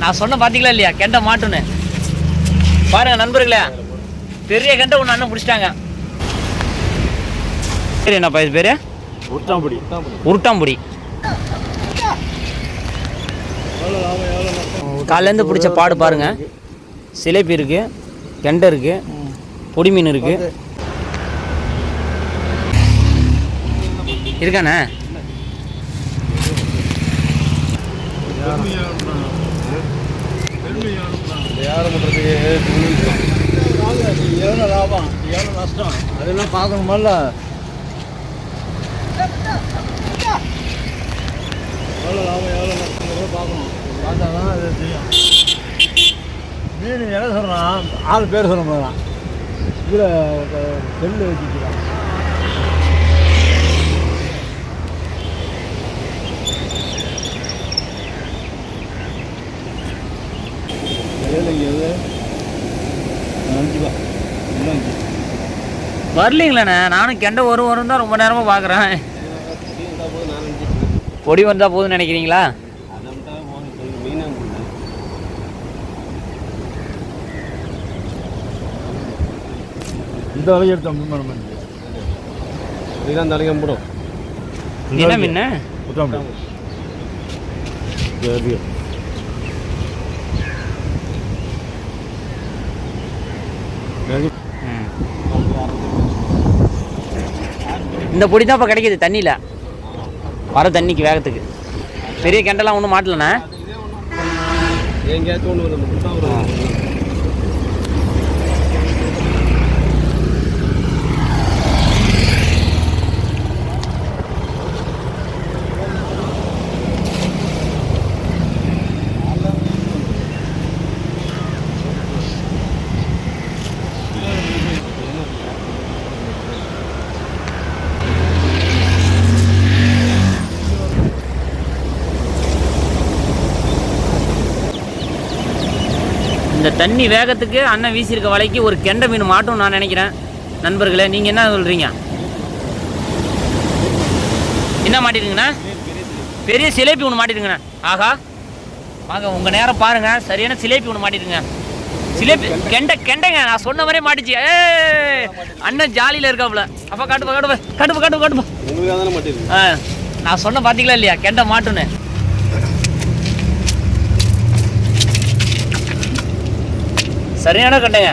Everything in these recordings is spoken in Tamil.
நான் சொன்ன பாத்தீங்களா இல்லையா கெண்டை மாட்டுன்னு பாருங்க நண்பர்களே. பெரிய கெண்டை ஒன்று அண்ணன் பிடிச்சிட்டாங்க. சரி என்னப்பா இது பேரு? உருட்டாம்புடி. காலையிலேருந்து பிடிச்ச பாடு பாருங்க. சிலேபி இருக்கு, கெண்டை இருக்கு, பொடி மீன் இருக்கு. இருக்கானே எவ்வளோ லாபம் எவ்வளோ நஷ்டம் அதெல்லாம் பார்க்கணுமல்ல. எவ்வளோ லாபம் எவ்வளோ நஷ்டங்கிறத பார்க்கணும். பார்த்தா தான் அது தெரியும். மீன் என்ன சொல்கிறான், ஆள் பேர் சொல்ல போகிறான். இதில் செல்லு வச்சுக்கிறான். வரலீங்களாண்ணே? நானும் கெண்டை வரும் தான் ரொம்ப நேரமாக பார்க்குறேன். பொடி வந்தால் போதும்னு நினைக்கிறீங்களா? இந்த வரைக்கும் எடுத்தோம் இதுதான் தலைக்கம் போடும். என்ன மீன்? இந்த பொடி தான் இப்போ கிடைக்கிது தண்ணியில் வர தண்ணிக்கு வேகத்துக்கு. பெரிய கெண்டெல்லாம் ஒன்றும் மாட்டலண்ணே. இந்த தண்ணி வேகத்துக்கு அண்ணன் வீசியிருக்க வலைக்கு ஒரு கெண்டை மீன் மாட்டும் நான் நினைக்கிறேன். நண்பர்களே நீங்கள் என்ன சொல்கிறீங்க? என்ன மாட்டிருங்கண்ணா? பெரிய சிலேபி ஒன்று மாட்டிருங்கண்ணா. ஆகா வாங்க உங்கள் நேரம் பாருங்கள். சரியான சிலேபி ஒன்று மாட்டிருங்க. சிலேபி கெண்டைங்க நான் சொன்ன மாதிரியே மாட்டிச்சு. அண்ணன் ஜாலியில் இருக்காப்புல. அப்போ காட்டுப்பா. நான் சொன்ன பார்த்தீங்களா இல்லையா கெண்டை மாட்டுன்னு? சரியான கண்டைங்க.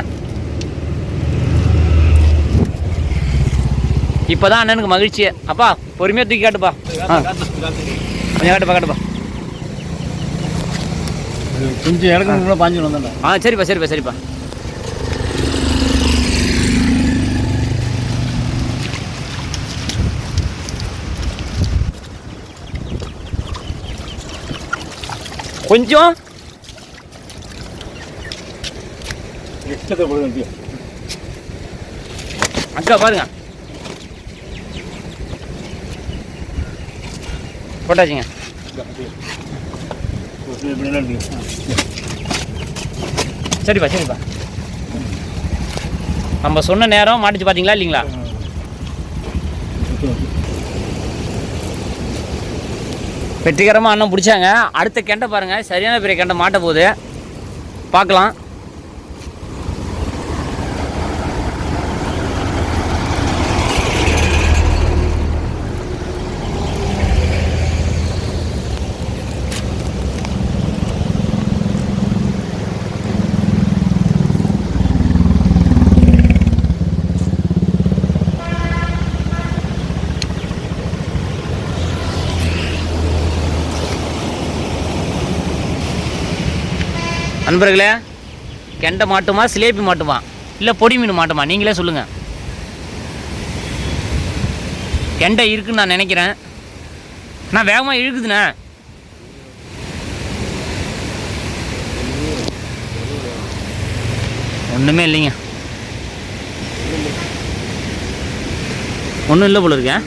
இப்போதான் அண்ணனுக்கு மகிழ்ச்சியே. அப்பா பொறுமையாக தூக்கி காட்டுப்பா. கொஞ்சம் காட்டுப்பா. கொஞ்சம் இடக்கு பாஞ்சு வந்தேன். சரிப்பா. கொஞ்சம் அக்கா பாருங்க போட்டாச்சுங்க. சரிப்பா. நம்ம சொன்ன நேரம் மாட்டிச்சு பார்த்தீங்களா இல்லைங்களா? வெற்றிகரமாக அண்ணன் பிடிச்சாங்க. அடுத்த கெண்டை பாருங்கள். சரியான பெரிய கெண்டை மாட்ட போகுது. பார்க்கலாம். நண்பர்களே கெண்டை மாட்டுமா சிலேபி மாட்டுமா இல்லை பொடி மீன் மாட்டுமா நீங்களே சொல்லுங்கள். கெண்டை இருக்குன்னு நான் நினைக்கிறேன். நான் வேகமாக இழுக்குதுண்ணே. ஒன்றுமே இல்லைங்க. ஒன்றும் இல்லை போல இருக்கேன்.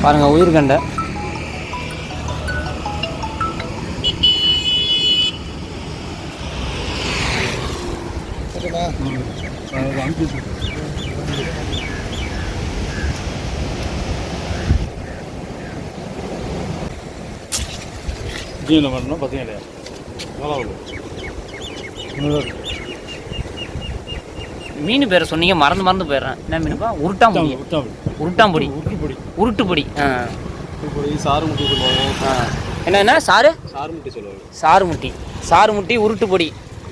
பாருங்க உயிர்கண்டை. அனுப்பிச்சு ஜீவனை பண்ணணும் பார்த்தீங்களா நல்லா மீன் பேரை சொன்னீங்க, மறந்து போயிடுறேன். என்ன மீனுப்பா? உருட்டாம்பொடி. உருட்டாம்பொடி. உருட்டுப்பொடி. சாறுமுட்டி சொல்லுவாங்க. என்ன சாறு? சாறுமுட்டி சொல்லுவாங்க. சாறுமுட்டி. சாறுமுட்டி, உருட்டுப்பொடி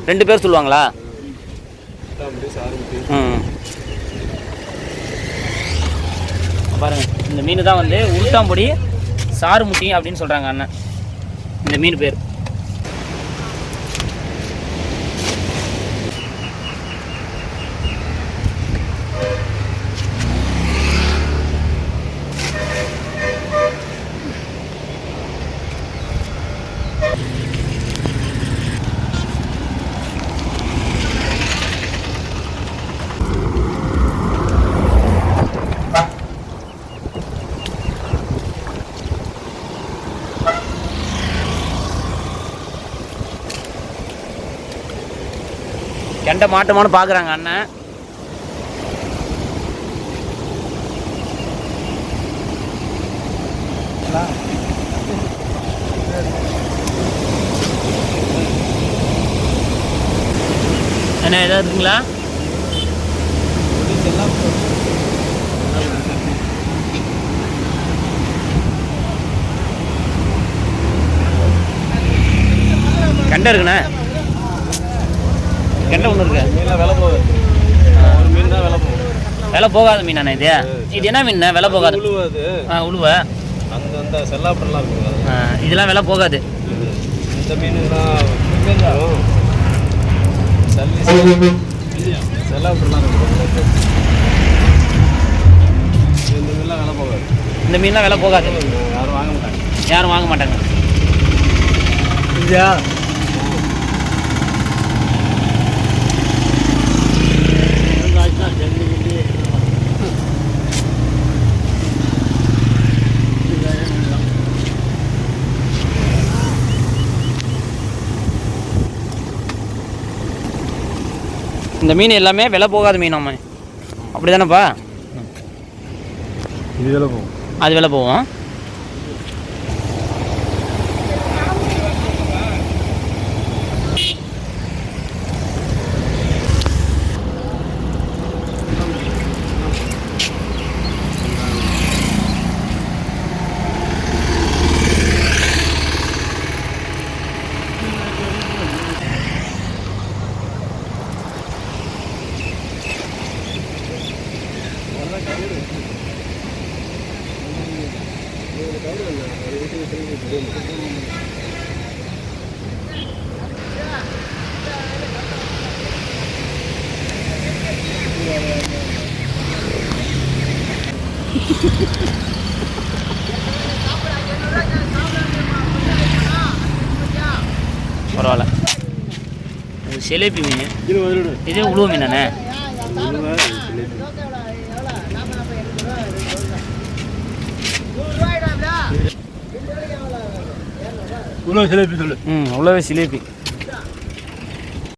2 பேர் சொல்லுவாங்களா? சாறுமுட்டி. பாருங்க, இந்த மீன் தான் வந்து உருட்டாம்பொடி சாறுமுட்டி அப்படின்னு சொல்கிறாங்க அண்ணன். இந்த மீன் பேர். கெண்டை மாட்டோமான்னு பார்க்குறாங்க அண்ணன். என்ன ஏதாவது இருக்குங்களா? கெண்டை இருக்குண்ணே. கெண்டை ஒன்று இருக்கு. மீன்லாம் விலை போகுது. ஒரு மீன் தான் விலை போகும். விலை போகாத மீனாண்ணே இது? இது என்ன மீன் விலை போகாது? உழுவாது. உழுவ. அங்கே அந்த செல்லாப்பெல்லாம் இருக்குங்க. இதெல்லாம் விலை போகாது. இந்த மீனுலாம் சல்லி செல்லாப்பெல்லாம் இருக்கு. இந்த மீன்லாம் விலை போகாது. இந்த மீன்லாம் விலை போகாது. யாரும் வாங்க மாட்டாங்க. யாரும் வாங்க மாட்டாங்க. இல்லையா? இந்த மீன் எல்லாமே விலை போகாத மீன் அம்மா, அப்படி தானேப்பா? இது விலை போகும். அது விலை போகும். பரவாயில்ல. இது சிலேபி மீன். இதே உழுவ மீன் தானே? உழவு சிலேபி சொல்லு. உழவே சிலேபி.